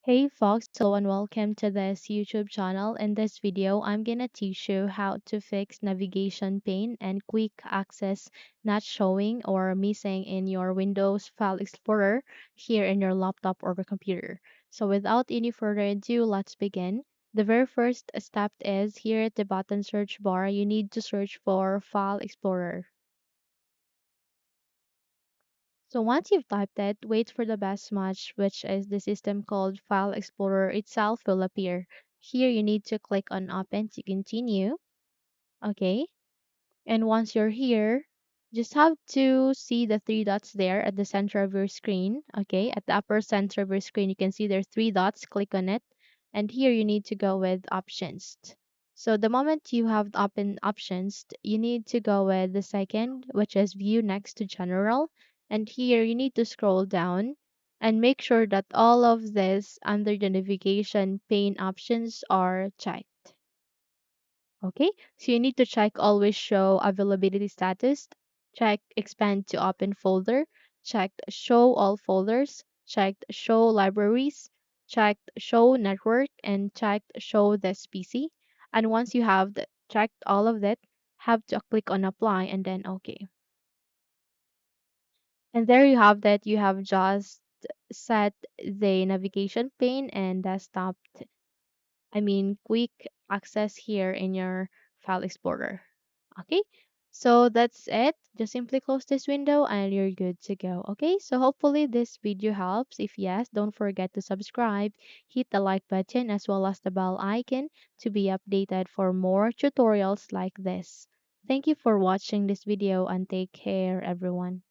Hey folks, hello and welcome to this YouTube channel. In this video, I'm gonna teach you how to fix navigation pane and quick access not showing or missing in your Windows File Explorer here in your laptop or computer. So without any further ado, let's begin. The very first step is here at the bottom search bar, you need to search for File Explorer. So once you've typed it, wait for the best match, which is the system called File Explorer itself will appear. Here you need to click on Open to continue. Okay. And once you're here, just have to see the three dots there at the center of your screen. Okay. At the upper center of your screen, you can see there's three dots. Click on it. And here you need to go with Options. So the moment you have open options, you need to go with the second, which is view next to general. And here you need to scroll down and make sure that all of this under the navigation pane options are checked. Okay, so you need to check always show availability status, check expand to open folder, check show all folders, check show libraries, check show network, and check show this PC. And once you have checked all of that, have to click on apply and then okay. And there you have that. You have just set the navigation pane and desktop, quick access here in your file explorer. Okay, so that's it. Just simply close this window and you're good to go. Okay, so hopefully this video helps. If yes, don't forget to subscribe, hit the like button as well as the bell icon to be updated for more tutorials like this. Thank you for watching this video and take care everyone.